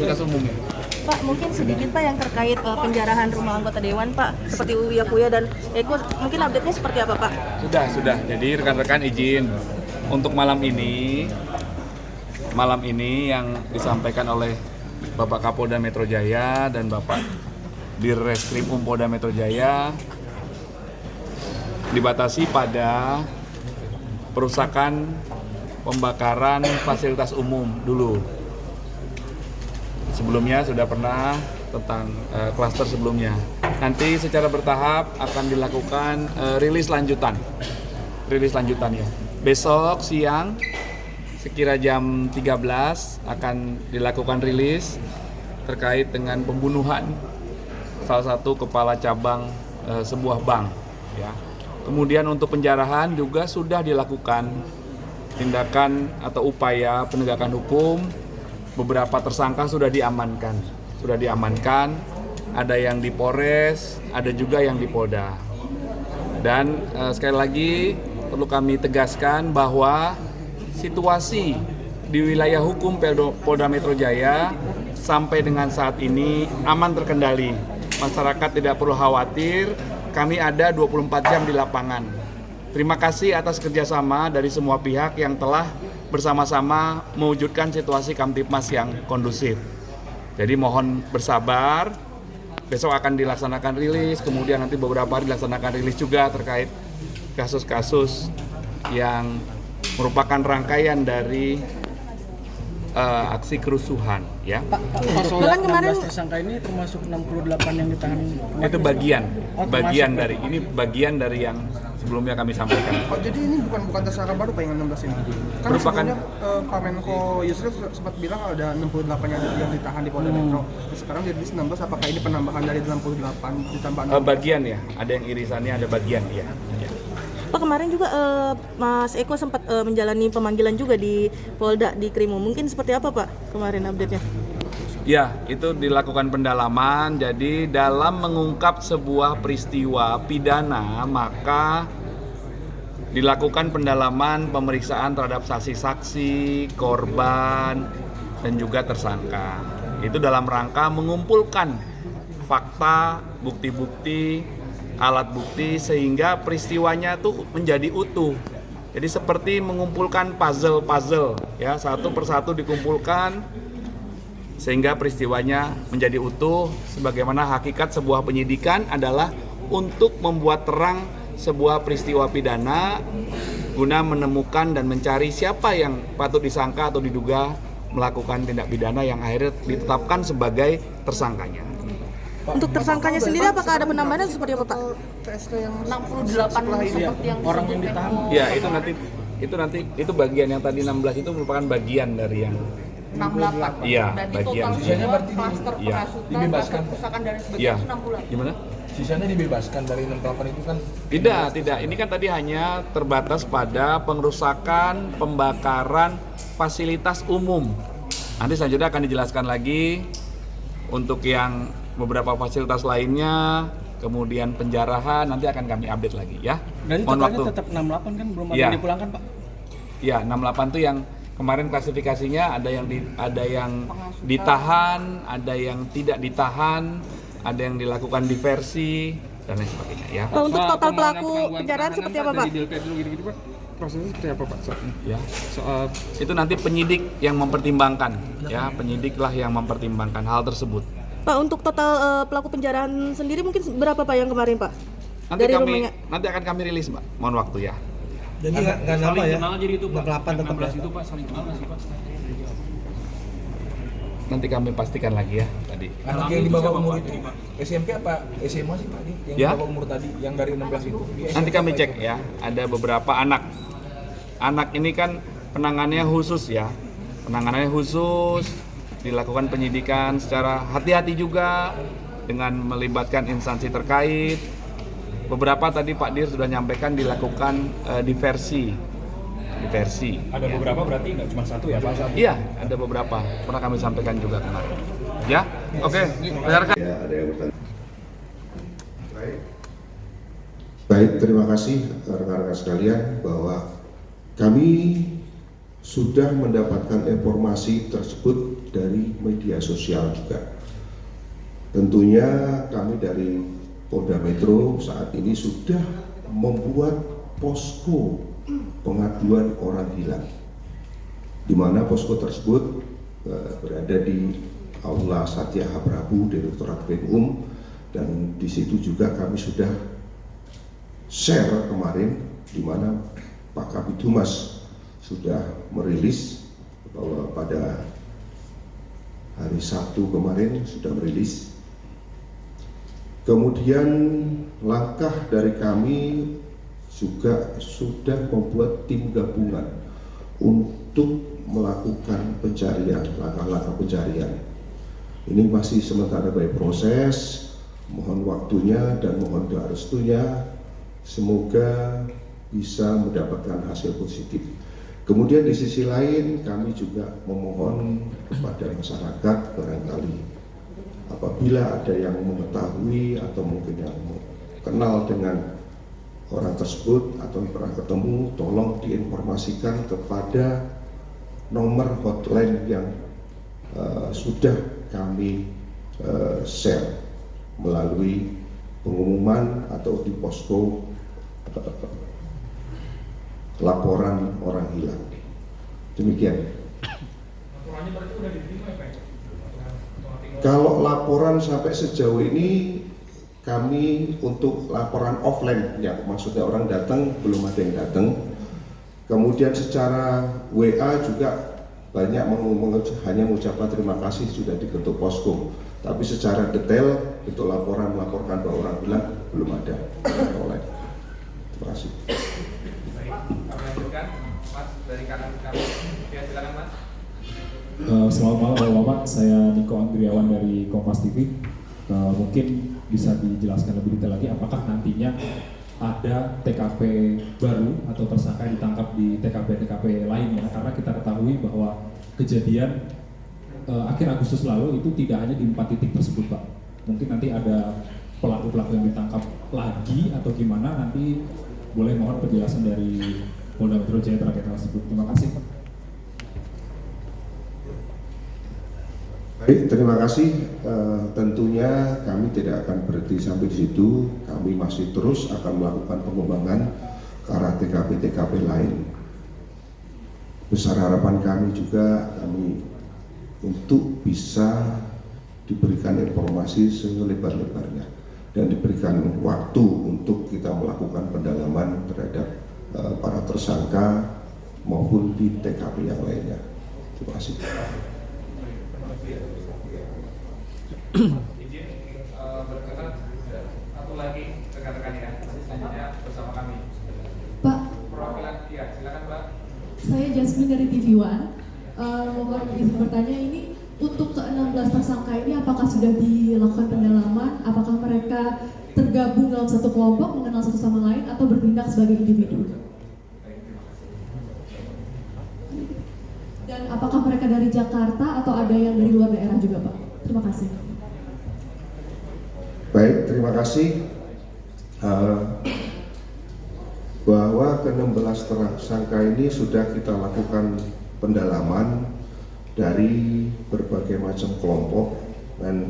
fasilitas umum. Pak, mungkin sedikit Pak yang terkait penjarahan rumah anggota Dewan Pak, seperti Uya Kuya dan Eko, mungkin update-nya seperti apa Pak? Sudah. Jadi rekan-rekan izin untuk malam ini yang disampaikan oleh Bapak Kapolda Metro Jaya dan Bapak Dirreskrim Polda Metro Jaya dibatasi pada perusakan pembakaran fasilitas umum dulu. Sebelumnya sudah pernah tentang klaster sebelumnya. Nanti secara bertahap akan dilakukan rilis lanjutan ya. Besok siang sekira jam 13 akan dilakukan rilis terkait dengan pembunuhan salah satu kepala cabang sebuah bank ya. Kemudian untuk penjarahan juga sudah dilakukan tindakan atau upaya penegakan hukum. Beberapa tersangka sudah diamankan, ada yang di Polres, ada juga yang di Polda. Dan sekali lagi perlu kami tegaskan bahwa situasi di wilayah hukum Polda Metro Jaya sampai dengan saat ini aman terkendali. Masyarakat tidak perlu khawatir, kami ada 24 jam di lapangan. Terima kasih atas kerjasama dari semua pihak yang telah bersama-sama mewujudkan situasi Kamtipmas yang kondusif. Jadi mohon bersabar, besok akan dilaksanakan rilis, kemudian nanti beberapa hari dilaksanakan rilis juga terkait kasus-kasus yang merupakan rangkaian dari aksi kerusuhan ya. Pak, soal 16 tersangka ini termasuk 68 yang ditahan. Itu bagian dari yang sebelumnya kami sampaikan. Oh, jadi ini bukan tersangka baru Pak yang 16 ini? Kan sebelumnya Pak Menko Yusril sempat bilang ada 68 yang ditahan di Polda Metro. Sekarang jadi 19, apakah ini penambahan dari 68 ditambah 16? Bagian ya, ada yang irisannya, ada bagian ya. Pak, kemarin juga Mas Eko sempat menjalani pemanggilan juga di Polda di Krimo. Mungkin seperti apa Pak kemarin update-nya? Ya, itu dilakukan pendalaman. Jadi dalam mengungkap sebuah peristiwa pidana, maka dilakukan pendalaman pemeriksaan terhadap saksi-saksi, korban, dan juga tersangka. Itu dalam rangka mengumpulkan fakta, bukti-bukti, alat bukti sehingga peristiwanya tuh menjadi utuh. Jadi seperti mengumpulkan puzzle ya, satu persatu dikumpulkan sehingga peristiwanya menjadi utuh. Sebagaimana hakikat sebuah penyidikan adalah untuk membuat terang sebuah peristiwa pidana guna menemukan dan mencari siapa yang patut disangka atau diduga melakukan tindak pidana yang akhirnya ditetapkan sebagai tersangkanya. Untuk tersangkanya sendiri apakah ada penambahan seperti apa Pak? PSK yang 68 seperti yang orang yang ditahan. Ya, itu bagian yang tadi 16 itu merupakan bagian dari yang 68. Iya, bagian. Sisanya berarti dibebaskan dari sebagainya 6 bulan. Gimana? Sisanya dibebaskan dari 68 itu kan? Tidak. Ini kan tadi hanya terbatas pada pengerusakan, pembakaran fasilitas umum. Nanti selanjutnya akan dijelaskan lagi untuk yang beberapa fasilitas lainnya, kemudian penjarahan nanti akan kami update lagi ya. Berarti totalnya tetap 68 kan, belum ada yang dipulangkan Pak? Ya, 68 itu yang kemarin klasifikasinya ada yang ditahan, ada yang tidak ditahan, ada yang dilakukan diversi dan lain sebagainya ya. Untuk total pelaku penjarahan seperti apa Pak? prosesnya seperti apa Pak? Ya, soal itu nanti penyidik yang mempertimbangkan ya, penyidiklah yang mempertimbangkan hal tersebut. Pak, untuk total pelaku penjarahan sendiri mungkin berapa Pak yang kemarin Pak? Nanti akan kami rilis Mbak, mohon waktu ya. Jadi nggak nama ya? Jadi itu Pak, 68 tetap 16 itu Pak saling kenal nggak sih Pak? Nanti kami pastikan lagi ya tadi. Anak yang di bawah umur itu SMP apa SMA sih Pak? Yang Ya? di bawah umur tadi, yang dari 16 itu? Nanti kami cek ya, ada beberapa anak. Anak ini kan penanganannya khusus ya, dilakukan penyidikan secara hati-hati juga dengan melibatkan instansi terkait. Beberapa tadi Pak Dir sudah nyampaikan dilakukan diversi. Ada beberapa berarti nggak cuma satu ya Pak? Iya, ada beberapa. Pernah kami sampaikan juga kemarin. Ya, oke. Rekan. Ya, ada yang bertanya. Baik, terima kasih rekan-rekan sekalian bahwa kami sudah mendapatkan informasi tersebut dari media sosial juga. Tentunya kami dari Polda Metro saat ini sudah membuat posko pengaduan orang hilang, di mana posko tersebut berada di Aula Satya Prabu Direktorat Krimum, dan di situ juga kami sudah share kemarin, di mana Pak Kabid Humas sudah merilis bahwa pada hari Sabtu kemarin sudah merilis. Kemudian langkah dari kami juga sudah membuat tim gabungan untuk melakukan pencarian, langkah-langkah pencarian. Ini masih sementara by proses, mohon waktunya dan mohon doa restunya, semoga bisa mendapatkan hasil positif. Kemudian di sisi lain kami juga memohon kepada masyarakat, barangkali apabila ada yang mengetahui atau mungkin yang kenal dengan orang tersebut atau pernah ketemu, tolong diinformasikan kepada nomor hotline yang sudah kami share melalui pengumuman atau di posko laporan orang hilang. Demikian. Kalau laporan sampai sejauh ini, kami untuk laporan offline, ya maksudnya orang datang, belum ada yang datang. Kemudian secara WA juga banyak hanya mengucapkan terima kasih sudah dibentuk posko. Tapi secara detail untuk laporan melaporkan bahwa orang hilang belum ada online. Terima kasih. Kami lanjutkan, Mas, dari kanan kami. Ya, silakan Mas. Selamat malam Bapak-Bapak, saya Niko Andriawan dari Kompas TV. Mungkin bisa dijelaskan lebih detail lagi apakah nantinya ada TKP baru atau tersangka yang ditangkap di TKP-TKP lainnya, karena kita ketahui bahwa kejadian akhir Agustus lalu itu tidak hanya di 4 titik tersebut, Pak. Mungkin nanti ada pelaku-pelaku yang ditangkap lagi atau gimana, nanti boleh mohon penjelasan dari Polda Metro Jaya terkait hal tersebut. Terima kasih, Pak. Baik, terima kasih. Tentunya kami tidak akan berhenti sampai di situ. Kami masih terus akan melakukan pengembangan ke arah TKP-TKP lain. Besar harapan kami juga untuk bisa diberikan informasi selebar-lebarnya dan diberikan waktu untuk kita melakukan pendalaman terhadap para tersangka maupun di TKP yang lainnya. Terima kasih. Izin berkenan satu lagi rekan-rekan ya, selanjutnya bersama kami. Pak, Perwakilan, ya silakan Mbak. saya Jasmine dari TV One. Mohon izin bertanya, ini untuk ke-16 tersangka ini apakah sudah dilakukan pendalaman? Apakah mereka tergabung dalam satu kelompok, mengenal satu sama lain, atau bertindak sebagai individu? Dan apakah mereka dari Jakarta atau ada yang dari luar daerah juga, Pak? Terima kasih. Baik, terima kasih. Bahwa ke-16 tersangka ini sudah kita lakukan pendalaman dari berbagai macam kelompok, dan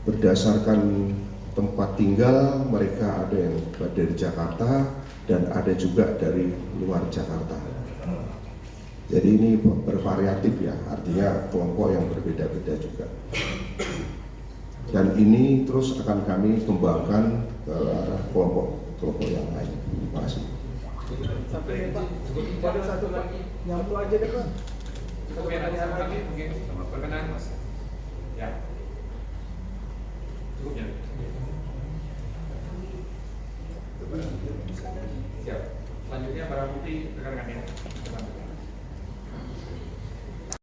berdasarkan tempat tinggal mereka ada yang dari Jakarta dan ada juga dari luar Jakarta. Jadi ini bervariatif ya, artinya kelompok yang berbeda-beda juga. Dan ini terus akan kami kembangkan ke arah kelompok yang lain. Terima kasih. Sampai Pak, ada satu lagi, nyambung aja deh Pak. Satu pertanyaan lagi mungkin berkenan Mas. Ya. Cukup ya. Siap. Selanjutnya barang bukti rekan-rekan ya.